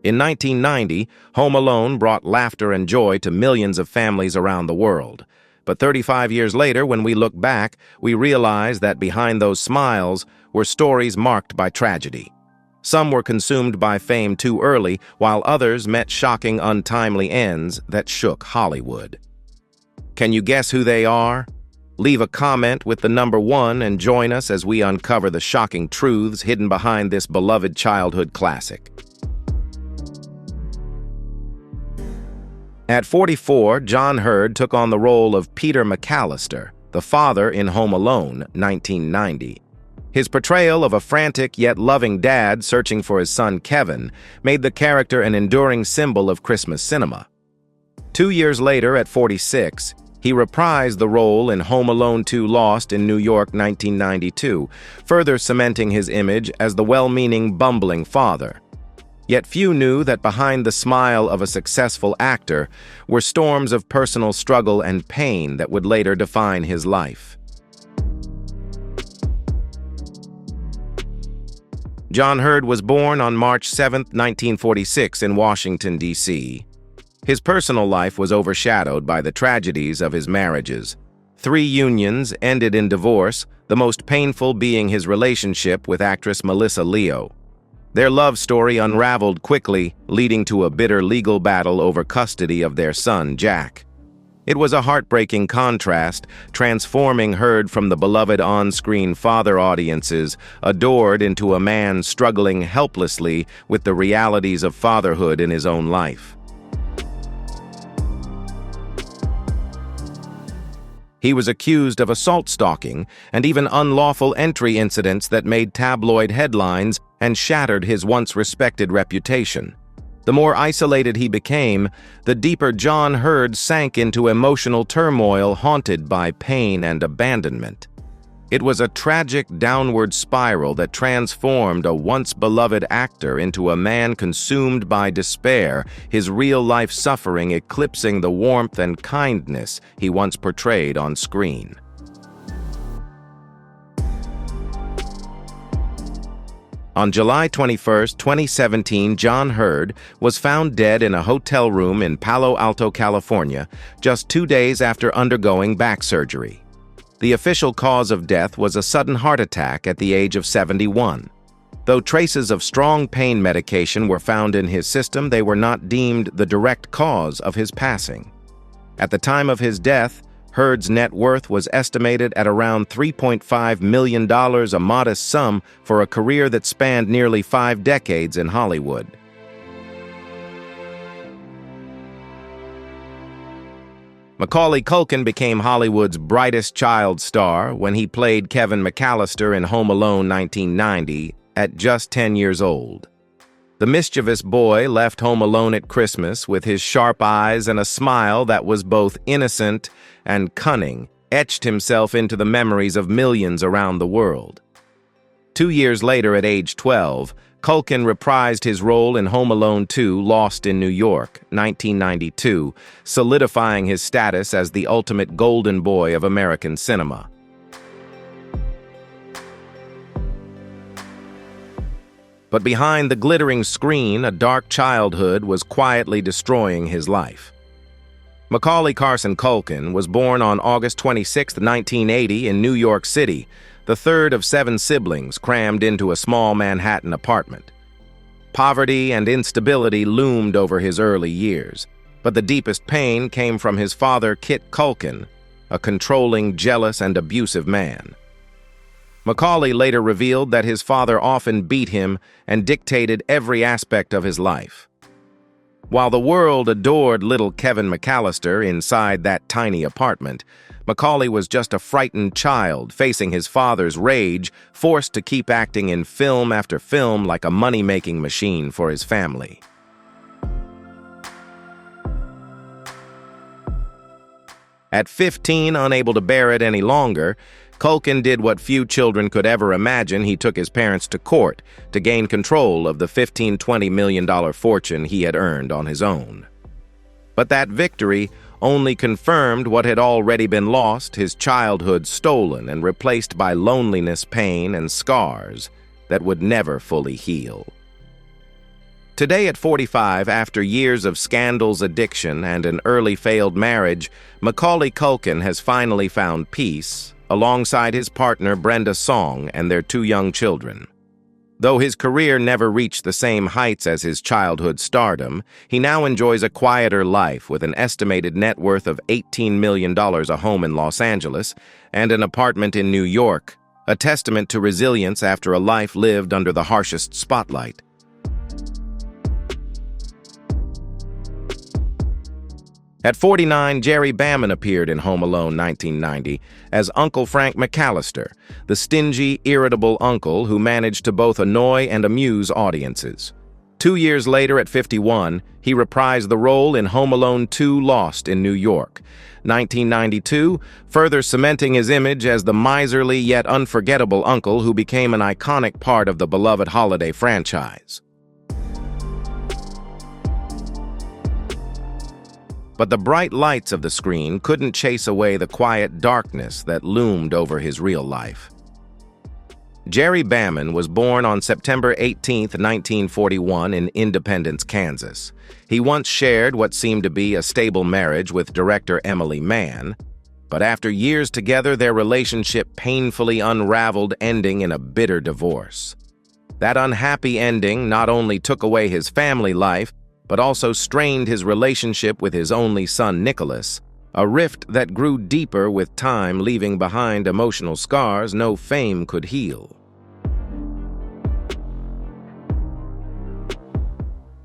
In 1990, Home Alone brought laughter and joy to millions of families around the world. But 35 years later, when we look back, we realize that behind those smiles were stories marked by tragedy. Some were consumed by fame too early, while others met shocking, untimely ends that shook Hollywood. Can you guess who they are? Leave a comment with the number 1 and join us as we uncover the shocking truths hidden behind this beloved childhood classic. At 44, John Hurd took on the role of Peter McAllister, the father in Home Alone, 1990. His portrayal of a frantic yet loving dad searching for his son Kevin made the character an enduring symbol of Christmas cinema. 2 years later, at 46, he reprised the role in Home Alone 2 Lost in New York, 1992, further cementing his image as the well-meaning, bumbling father. Yet few knew that behind the smile of a successful actor were storms of personal struggle and pain that would later define his life. John Hurd was born on March 7, 1946 in Washington, D.C. His personal life was overshadowed by the tragedies of his marriages. 3 unions ended in divorce, the most painful being his relationship with actress Melissa Leo. Their love story unraveled quickly, leading to a bitter legal battle over custody of their son, Jack. It was a heartbreaking contrast, transforming Hurd from the beloved on-screen father audiences adored into a man struggling helplessly with the realities of fatherhood in his own life. He was accused of assault stalking and even unlawful entry incidents that made tabloid headlines and shattered his once respected reputation. The more isolated he became, the deeper John Hurd sank into emotional turmoil haunted by pain and abandonment. It was a tragic downward spiral that transformed a once-beloved actor into a man consumed by despair, his real-life suffering eclipsing the warmth and kindness he once portrayed on screen. On July 21, 2017, John Hurd was found dead in a hotel room in Palo Alto, California, just 2 days after undergoing back surgery. The official cause of death was a sudden heart attack at the age of 71. Though traces of strong pain medication were found in his system, they were not deemed the direct cause of his passing. At the time of his death, Hurd's net worth was estimated at around $3.5 million, a modest sum for a career that spanned nearly 5 decades in Hollywood. Macaulay Culkin became Hollywood's brightest child star when he played Kevin McAllister in Home Alone 1990 at just 10 years old. The mischievous boy left home alone at Christmas with his sharp eyes and a smile that was both innocent and cunning, etched himself into the memories of millions around the world. 2 years later, at age 12, Culkin reprised his role in Home Alone 2 Lost in New York, 1992, solidifying his status as the ultimate golden boy of American cinema. But behind the glittering screen, a dark childhood was quietly destroying his life. Macaulay Carson Culkin was born on August 26, 1980 in New York City, the third of 7 siblings crammed into a small Manhattan apartment. Poverty and instability loomed over his early years, but the deepest pain came from his father, Kit Culkin, a controlling, jealous, and abusive man. Macaulay later revealed that his father often beat him and dictated every aspect of his life. While the world adored little Kevin McAllister inside that tiny apartment, Macaulay was just a frightened child facing his father's rage, forced to keep acting in film after film like a money-making machine for his family. At 15, unable to bear it any longer, Culkin did what few children could ever imagine. He took his parents to court to gain control of the $15–20 million fortune he had earned on his own. But that victory only confirmed what had already been lost, his childhood stolen and replaced by loneliness, pain, and scars that would never fully heal. Today at 45, after years of scandals, addiction, and an early failed marriage, Macaulay Culkin has finally found peace, alongside his partner Brenda Song and their two young children. Though his career never reached the same heights as his childhood stardom, he now enjoys a quieter life with an estimated net worth of $18 million, a home in Los Angeles, and an apartment in New York, a testament to resilience after a life lived under the harshest spotlight. At 49, Jerry Baman appeared in Home Alone 1990 as Uncle Frank McAllister, the stingy, irritable uncle who managed to both annoy and amuse audiences. 2 years later, at 51, he reprised the role in Home Alone 2: Lost in New York, 1992, further cementing his image as the miserly yet unforgettable uncle who became an iconic part of the beloved holiday franchise. But the bright lights of the screen couldn't chase away the quiet darkness that loomed over his real life. Jerry Baman was born on September 18, 1941 in Independence, Kansas. He once shared what seemed to be a stable marriage with director Emily Mann, but after years together, their relationship painfully unraveled, ending in a bitter divorce. That unhappy ending not only took away his family life, but also strained his relationship with his only son, Nicholas, a rift that grew deeper with time, leaving behind emotional scars no fame could heal.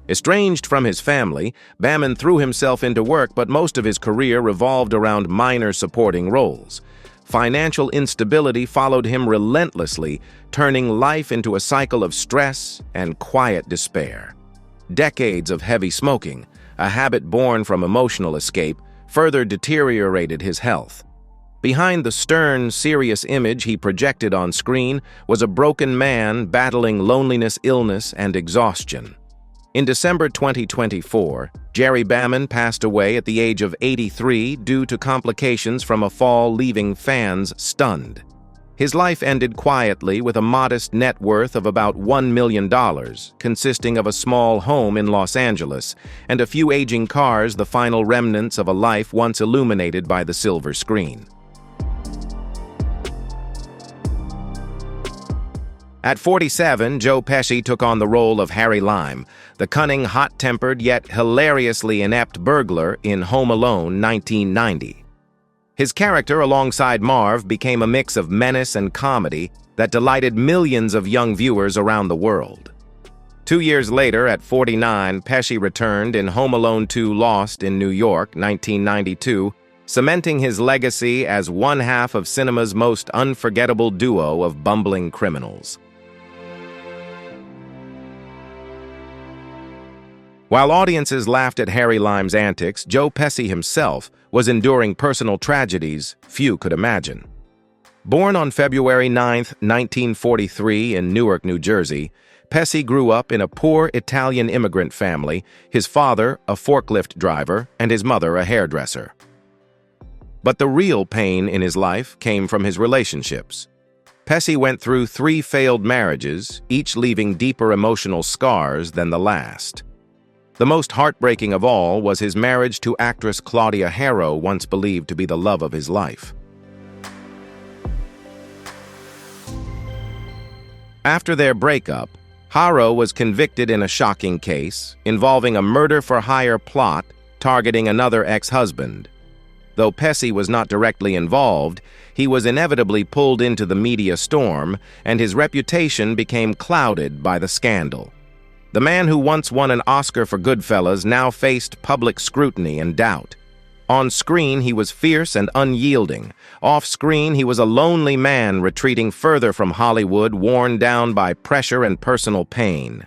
Estranged from his family, Baman threw himself into work, but most of his career revolved around minor supporting roles. Financial instability followed him relentlessly, turning life into a cycle of stress and quiet despair. Decades of heavy smoking, a habit born from emotional escape, further deteriorated his health. Behind the stern, serious image he projected on screen was a broken man battling loneliness, illness, and exhaustion. In December 2024, Jerry Baman passed away at the age of 83 due to complications from a fall, leaving fans stunned. His life ended quietly with a modest net worth of about $1 million, consisting of a small home in Los Angeles and a few aging cars, the final remnants of a life once illuminated by the silver screen. At 47, Joe Pesci took on the role of Harry Lime, the cunning, hot-tempered, yet hilariously inept burglar in Home Alone 1990. His character, alongside Marv, became a mix of menace and comedy that delighted millions of young viewers around the world. 2 years later, at 49, Pesci returned in Home Alone 2: Lost in New York, 1992, cementing his legacy as one half of cinema's most unforgettable duo of bumbling criminals. While audiences laughed at Harry Lime's antics, Joe Pesci himself was enduring personal tragedies few could imagine. Born on February 9, 1943 in Newark, New Jersey, Pesci grew up in a poor Italian immigrant family, his father a forklift driver and his mother a hairdresser. But the real pain in his life came from his relationships. Pesci went through 3 failed marriages, each leaving deeper emotional scars than the last. The most heartbreaking of all was his marriage to actress Claudia Harrow, once believed to be the love of his life. After their breakup, Harrow was convicted in a shocking case involving a murder-for-hire plot targeting another ex-husband. Though Pesci was not directly involved, he was inevitably pulled into the media storm, and his reputation became clouded by the scandal. The man who once won an Oscar for Goodfellas now faced public scrutiny and doubt. On screen, he was fierce and unyielding. Off-screen, he was a lonely man retreating further from Hollywood, worn down by pressure and personal pain.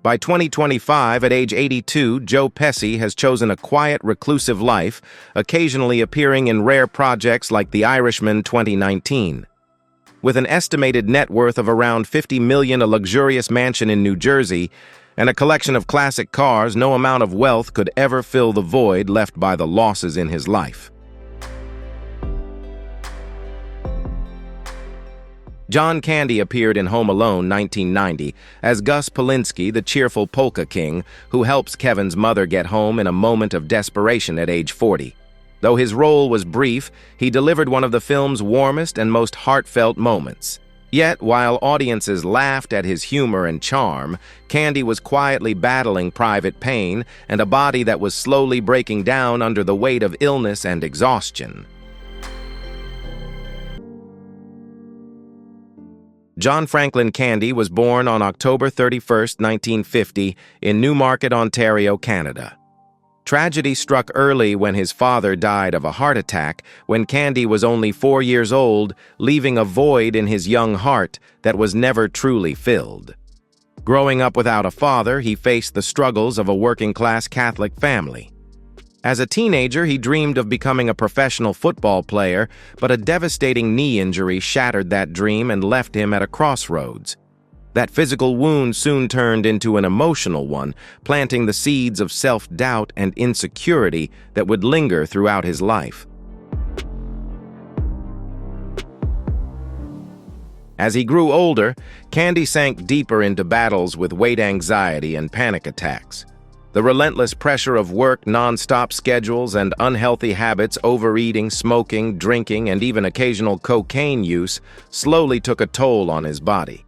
By 2025, at age 82, Joe Pesci has chosen a quiet, reclusive life, occasionally appearing in rare projects like The Irishman 2019. With an estimated net worth of around $50 million, a luxurious mansion in New Jersey, and a collection of classic cars, no amount of wealth could ever fill the void left by the losses in his life. John Candy appeared in Home Alone 1990 as Gus Polinski, the cheerful polka king who helps Kevin's mother get home in a moment of desperation at age 40. Though his role was brief, he delivered one of the film's warmest and most heartfelt moments. Yet, while audiences laughed at his humor and charm, Candy was quietly battling private pain and a body that was slowly breaking down under the weight of illness and exhaustion. John Franklin Candy was born on October 31, 1950, in Newmarket, Ontario, Canada. Tragedy struck early when his father died of a heart attack when Candy was only 4 years old, leaving a void in his young heart that was never truly filled. Growing up without a father, he faced the struggles of a working-class Catholic family. As a teenager, he dreamed of becoming a professional football player, but a devastating knee injury shattered that dream and left him at a crossroads. That physical wound soon turned into an emotional one, planting the seeds of self-doubt and insecurity that would linger throughout his life. As he grew older, Candy sank deeper into battles with weight anxiety and panic attacks. The relentless pressure of work, non-stop schedules, and unhealthy habits, overeating, smoking, drinking, and even occasional cocaine use slowly took a toll on his body.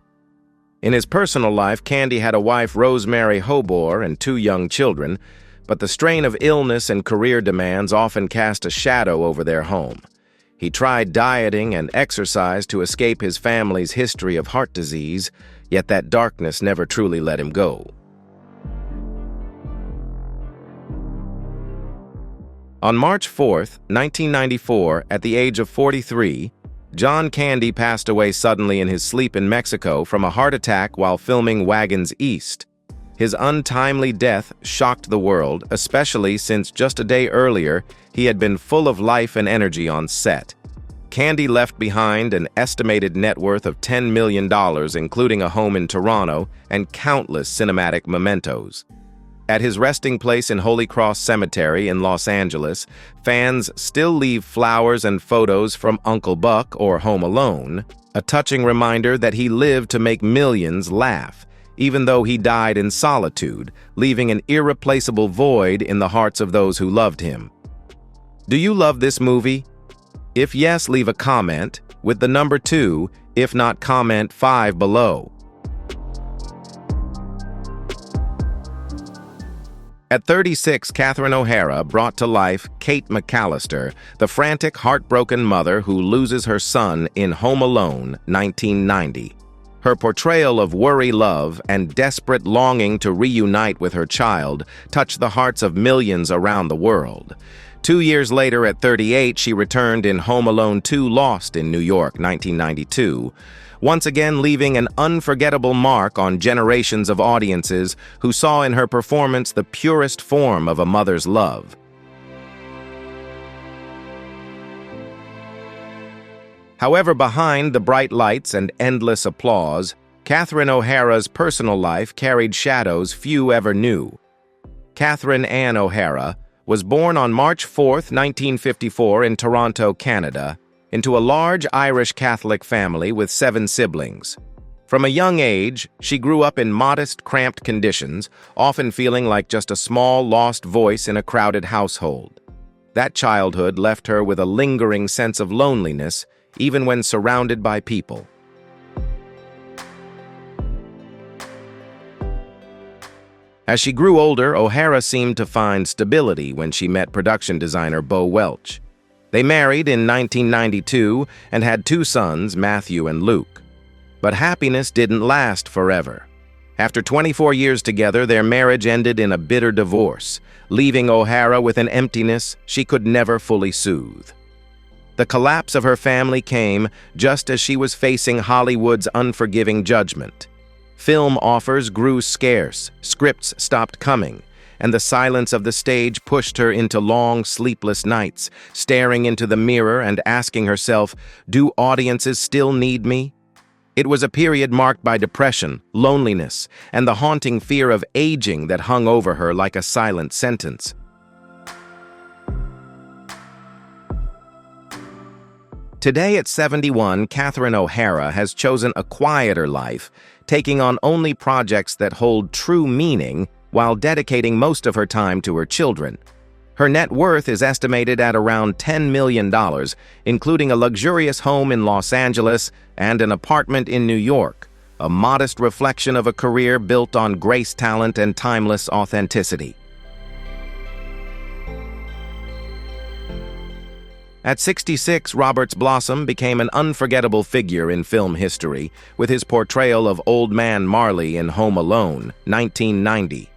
In his personal life, Candy had a wife, Rosemary Hobor, and 2 young children, but the strain of illness and career demands often cast a shadow over their home. He tried dieting and exercise to escape his family's history of heart disease, yet that darkness never truly let him go. On March 4, 1994, at the age of 43, John Candy passed away suddenly in his sleep in Mexico from a heart attack while filming Wagons East. His untimely death shocked the world, especially since just a day earlier, he had been full of life and energy on set. Candy left behind an estimated net worth of $10 million, including a home in Toronto and countless cinematic mementos. At his resting place in Holy Cross Cemetery in Los Angeles, fans still leave flowers and photos from Uncle Buck or Home Alone, a touching reminder that he lived to make millions laugh, even though he died in solitude, leaving an irreplaceable void in the hearts of those who loved him. Do you love this movie? If yes, leave a comment with the number 2, if not, comment 5 below. At 36, Catherine O'Hara brought to life Kate McAllister, the frantic, heartbroken mother who loses her son in Home Alone, 1990. Her portrayal of worry love and desperate longing to reunite with her child touched the hearts of millions around the world. 2 years later, at 38, she returned in Home Alone 2 Lost in New York, 1992. Once again leaving an unforgettable mark on generations of audiences who saw in her performance the purest form of a mother's love. However, behind the bright lights and endless applause, Catherine O'Hara's personal life carried shadows few ever knew. Catherine Ann O'Hara was born on March 4, 1954, in Toronto, Canada, into a large Irish Catholic family with 7 siblings. From a young age, she grew up in modest, cramped conditions, often feeling like just a small, lost voice in a crowded household. That childhood left her with a lingering sense of loneliness, even when surrounded by people. As she grew older, O'Hara seemed to find stability when she met production designer Bo Welch. They married in 1992 and had 2 sons, Matthew and Luke. But happiness didn't last forever. After 24 years together, their marriage ended in a bitter divorce, leaving O'Hara with an emptiness she could never fully soothe. The collapse of her family came just as she was facing Hollywood's unforgiving judgment. Film offers grew scarce, scripts stopped coming, and the silence of the stage pushed her into long, sleepless nights, staring into the mirror and asking herself, "Do audiences still need me?" It was a period marked by depression, loneliness, and the haunting fear of aging that hung over her like a silent sentence. Today at 71, Catherine O'Hara has chosen a quieter life, taking on only projects that hold true meaning while dedicating most of her time to her children. Her net worth is estimated at around $10 million, including a luxurious home in Los Angeles and an apartment in New York, a modest reflection of a career built on grace, talent, and timeless authenticity. At 66, Roberts Blossom became an unforgettable figure in film history with his portrayal of Old Man Marley in Home Alone, 1990.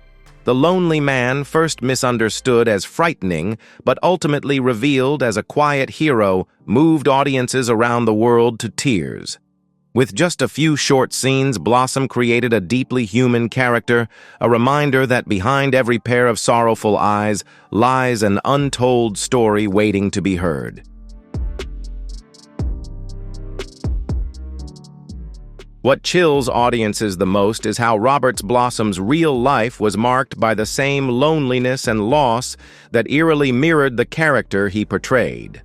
The lonely man, first misunderstood as frightening, but ultimately revealed as a quiet hero, moved audiences around the world to tears. With just a few short scenes, Blossom created a deeply human character, a reminder that behind every pair of sorrowful eyes lies an untold story waiting to be heard. What chills audiences the most is how Roberts Blossom's real life was marked by the same loneliness and loss that eerily mirrored the character he portrayed.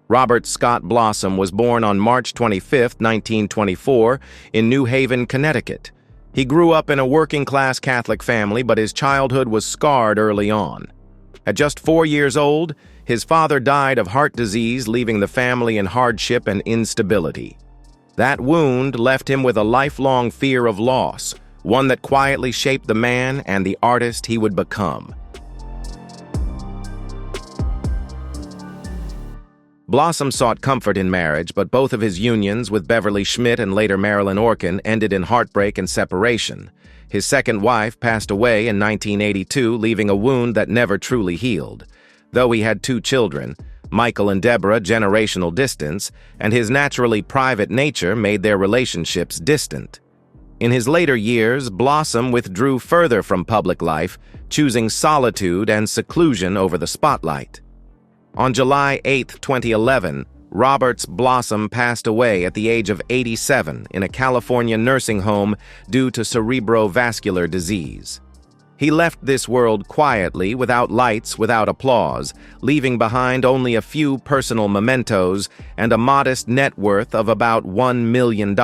Robert Scott Blossom was born on March 25, 1924, in New Haven, Connecticut. He grew up in a working-class Catholic family, but his childhood was scarred early on. At just 4 years old, his father died of heart disease, leaving the family in hardship and instability. That wound left him with a lifelong fear of loss, one that quietly shaped the man and the artist he would become. Blossom sought comfort in marriage, but both of his unions with Beverly Schmidt and later Marilyn Orkin ended in heartbreak and separation. His second wife passed away in 1982, leaving a wound that never truly healed. Though he had 2 children, Michael and Deborah, generational distance, and his naturally private nature made their relationships distant. In his later years, Blossom withdrew further from public life, choosing solitude and seclusion over the spotlight. On July 8, 2011, Roberts Blossom passed away at the age of 87 in a California nursing home due to cerebrovascular disease. He left this world quietly, without lights, without applause, leaving behind only a few personal mementos and a modest net worth of about $1 million.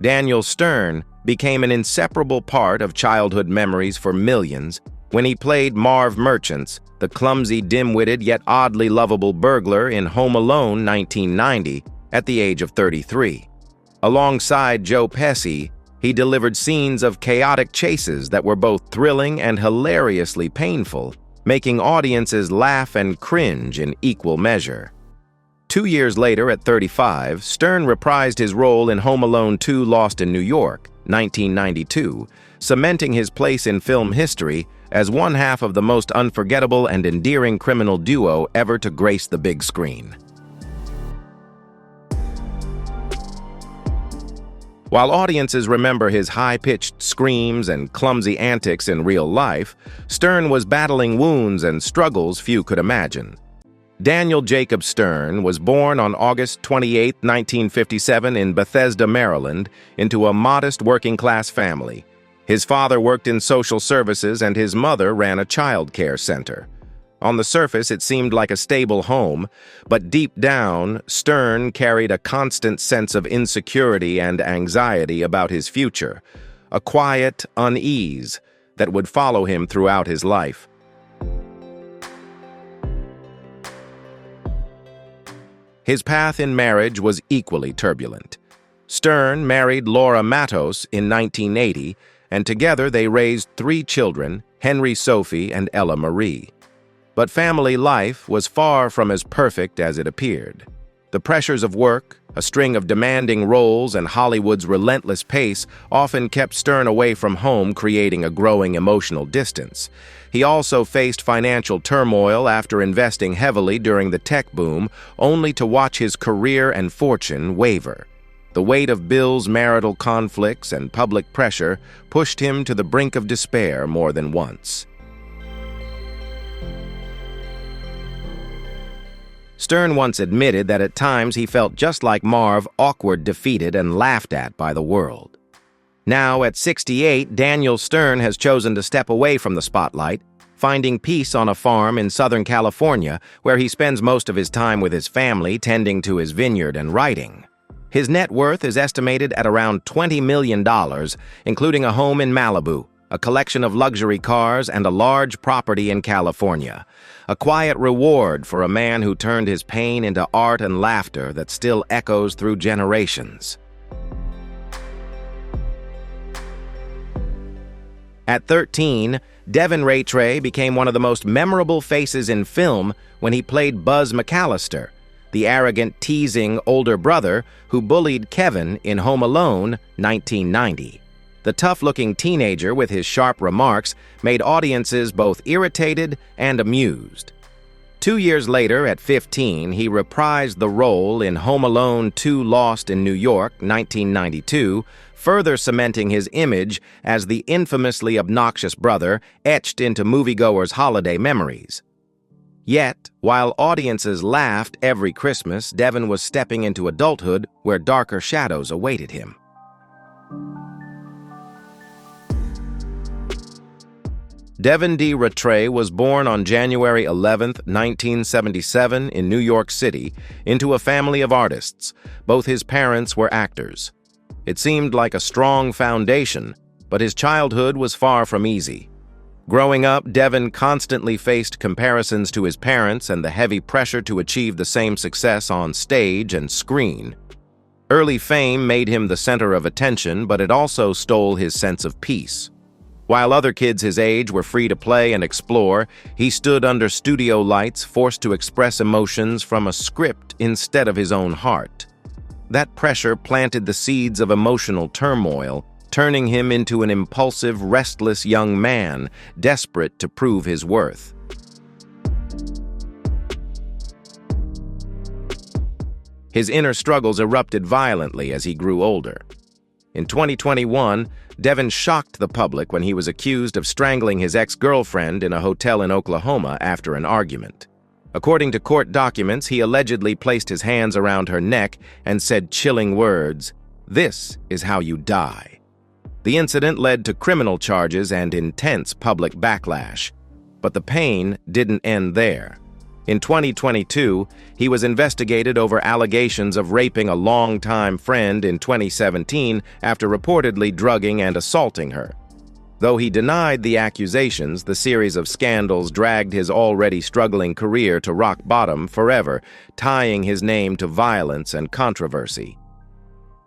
Daniel Stern became an inseparable part of childhood memories for millions when he played Marv Merchants, the clumsy, dim-witted yet oddly lovable burglar in Home Alone 1990 at the age of 33. Alongside Joe Pesci, he delivered scenes of chaotic chases that were both thrilling and hilariously painful, making audiences laugh and cringe in equal measure. 2 years later, at 35, Stern reprised his role in Home Alone 2: Lost in New York, 1992, cementing his place in film history as one half of the most unforgettable and endearing criminal duo ever to grace the big screen. While audiences remember his high-pitched screams and clumsy antics in real life, Stern was battling wounds and struggles few could imagine. Daniel Jacob Stern was born on August 28, 1957 in Bethesda, Maryland, into a modest working-class family. His father worked in social services and his mother ran a child care center. On the surface, it seemed like a stable home, but deep down, Stern carried a constant sense of insecurity and anxiety about his future, a quiet unease that would follow him throughout his life. His path in marriage was equally turbulent. Stern married Laura Matos in 1980, and together they raised 3 children, Henry, Sophie, and Ella Marie. But family life was far from as perfect as it appeared. The pressures of work, a string of demanding roles, and Hollywood's relentless pace often kept Stern away from home, creating a growing emotional distance. He also faced financial turmoil after investing heavily during the tech boom, only to watch his career and fortune waver. The weight of bills, marital conflicts, and public pressure pushed him to the brink of despair more than once. Stern once admitted that at times he felt just like Marv, awkward, defeated, and laughed at by the world. Now, at 68, Daniel Stern has chosen to step away from the spotlight, finding peace on a farm in Southern California where he spends most of his time with his family tending to his vineyard and writing. His net worth is estimated at around $20 million, including a home in Malibu, a collection of luxury cars, and a large property in California. A quiet reward for a man who turned his pain into art and laughter that still echoes through generations. At 13, Devin Rattray became one of the most memorable faces in film when he played Buzz McAllister, the arrogant, teasing older brother who bullied Kevin in Home Alone, 1990. The tough-looking teenager with his sharp remarks made audiences both irritated and amused. 2 years later, at 15, he reprised the role in Home Alone 2: Lost in New York, 1992, further cementing his image as the infamously obnoxious brother etched into moviegoers' holiday memories. Yet, while audiences laughed every Christmas, Devin was stepping into adulthood where darker shadows awaited him. Devin D. Rattray was born on January 11, 1977, in New York City, into a family of artists. Both his parents were actors. It seemed like a strong foundation, but his childhood was far from easy. Growing up, Devin constantly faced comparisons to his parents and the heavy pressure to achieve the same success on stage and screen. Early fame made him the center of attention, but it also stole his sense of peace. While other kids his age were free to play and explore, he stood under studio lights, forced to express emotions from a script instead of his own heart. That pressure planted the seeds of emotional turmoil, turning him into an impulsive, restless young man, desperate to prove his worth. His inner struggles erupted violently as he grew older. In 2021, Devin shocked the public when he was accused of strangling his ex-girlfriend in a hotel in Oklahoma after an argument. According to court documents, he allegedly placed his hands around her neck and said chilling words, "This is how you die." The incident led to criminal charges and intense public backlash. But the pain didn't end there. In 2022, he was investigated over allegations of raping a longtime friend in 2017 after reportedly drugging and assaulting her. Though he denied the accusations, the series of scandals dragged his already struggling career to rock bottom forever, tying his name to violence and controversy.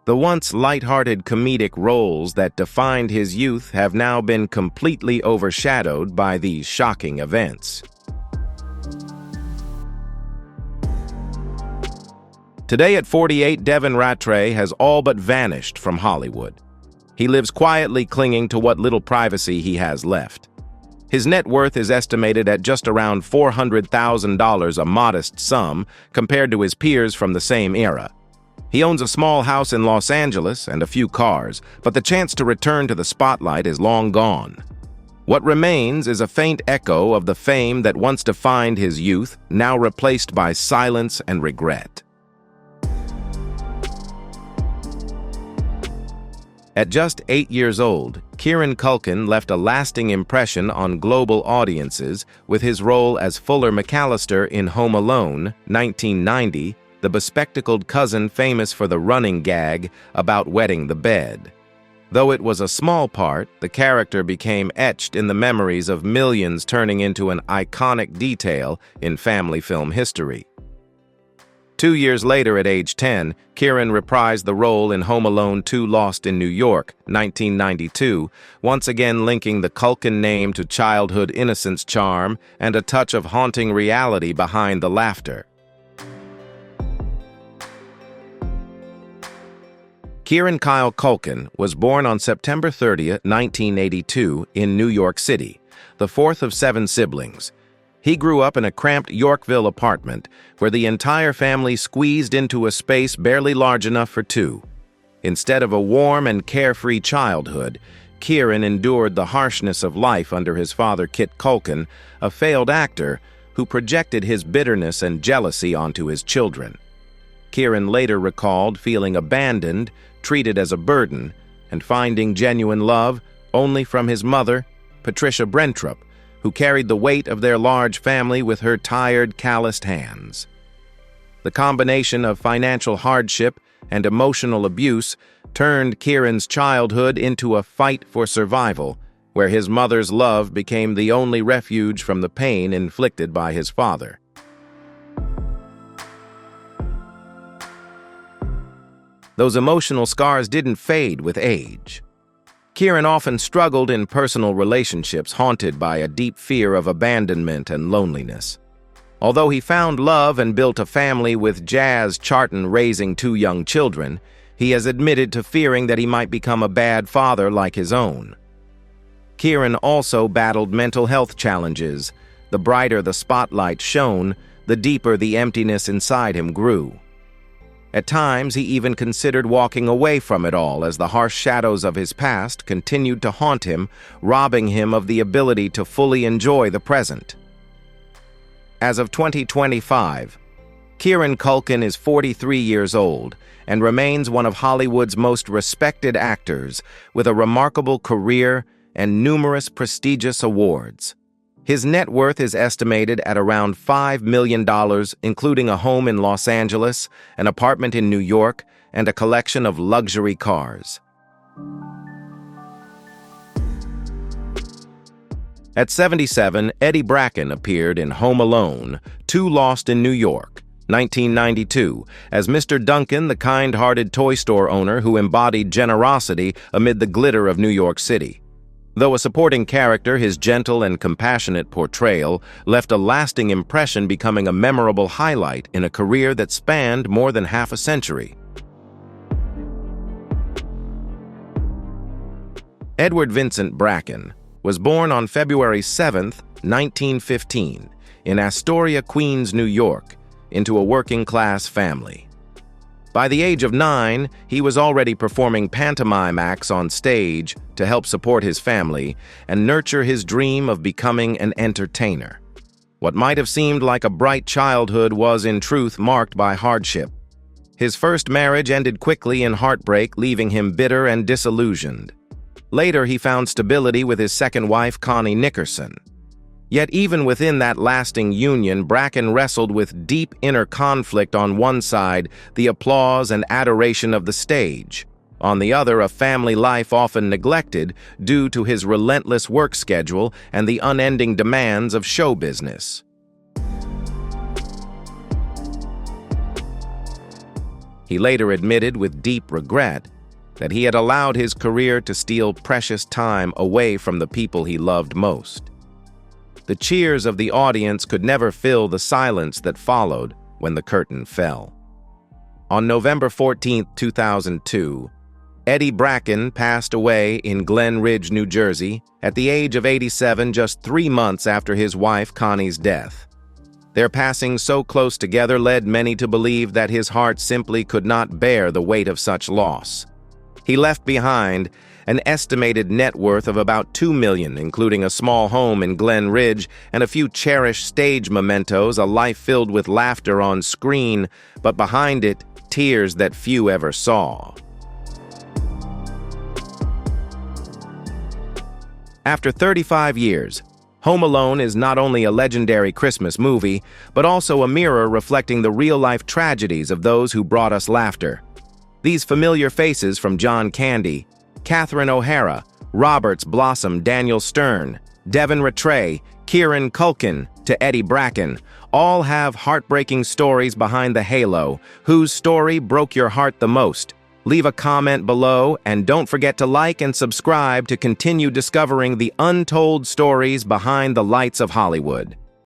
The once lighthearted comedic roles that defined his youth have now been completely overshadowed by these shocking events. Today at 48, Devin Rattray has all but vanished from Hollywood. He lives quietly clinging to what little privacy he has left. His net worth is estimated at just around $400,000, a modest sum compared to his peers from the same era. He owns a small house in Los Angeles and a few cars, but the chance to return to the spotlight is long gone. What remains is a faint echo of the fame that once defined his youth, now replaced by silence and regret. At just 8 years old, Macaulay Culkin left a lasting impression on global audiences with his role as Fuller McAllister in Home Alone, 1990, the bespectacled cousin famous for the running gag about wetting the bed. Though it was a small part, the character became etched in the memories of millions, turning into an iconic detail in family film history. 2 years later, at age 10, Kieran reprised the role in Home Alone 2: Lost in New York, 1992, once again linking the Culkin name to childhood innocence charm and a touch of haunting reality behind the laughter. Kieran Kyle Culkin was born on September 30, 1982, in New York City, the fourth of 7 siblings. He grew up in a cramped Yorkville apartment where the entire family squeezed into a space barely large enough for 2. Instead of a warm and carefree childhood, Kieran endured the harshness of life under his father, Kit Culkin, a failed actor who projected his bitterness and jealousy onto his children. Kieran later recalled feeling abandoned, treated as a burden, and finding genuine love only from his mother, Patricia Brentrup, who carried the weight of their large family with her tired, calloused hands. The combination of financial hardship and emotional abuse turned Kieran's childhood into a fight for survival, where his mother's love became the only refuge from the pain inflicted by his father. Those emotional scars didn't fade with age. Kieran often struggled in personal relationships haunted by a deep fear of abandonment and loneliness. Although he found love and built a family with Jazz Charton raising 2 young children, he has admitted to fearing that he might become a bad father like his own. Kieran also battled mental health challenges. The brighter the spotlight shone, the deeper the emptiness inside him grew. At times, he even considered walking away from it all as the harsh shadows of his past continued to haunt him, robbing him of the ability to fully enjoy the present. As of 2025, Kieran Culkin is 43 years old and remains one of Hollywood's most respected actors, with a remarkable career and numerous prestigious awards. His net worth is estimated at around $5 million, including a home in Los Angeles, an apartment in New York, and a collection of luxury cars. At 77, Eddie Bracken appeared in Home Alone, 2 Lost in New York, 1992, as Mr. Duncan, the kind-hearted toy store owner who embodied generosity amid the glitter of New York City. Though a supporting character, his gentle and compassionate portrayal left a lasting impression, becoming a memorable highlight in a career that spanned more than half a century. Edward Vincent Bracken was born on February 7, 1915, in Astoria, Queens, New York, into a working-class family. By the age of 9, he was already performing pantomime acts on stage to help support his family and nurture his dream of becoming an entertainer. What might have seemed like a bright childhood was, in truth, marked by hardship. His first marriage ended quickly in heartbreak, leaving him bitter and disillusioned. Later, he found stability with his second wife, Connie Nickerson. Yet even within that lasting union, Bracken wrestled with deep inner conflict. On one side, the applause and adoration of the stage. On the other, a family life often neglected due to his relentless work schedule and the unending demands of show business. He later admitted with deep regret that he had allowed his career to steal precious time away from the people he loved most. The cheers of the audience could never fill the silence that followed when the curtain fell. On November 14, 2002, Eddie Bracken passed away in Glen Ridge, New Jersey, at the age of 87, just 3 months after his wife Connie's death. Their passing so close together led many to believe that his heart simply could not bear the weight of such loss. He left behind an estimated net worth of about $2 million, including a small home in Glen Ridge and a few cherished stage mementos, a life filled with laughter on screen, but behind it, tears that few ever saw. After 35 years, Home Alone is not only a legendary Christmas movie, but also a mirror reflecting the real-life tragedies of those who brought us laughter. These familiar faces, from John Candy, Catherine O'Hara, Roberts Blossom, Daniel Stern, Devin Rattray, Kieran Culkin, to Eddie Bracken, all have heartbreaking stories behind the halo. Whose story broke your heart the most? Leave a comment below, and don't forget to like and subscribe to continue discovering the untold stories behind the lights of Hollywood.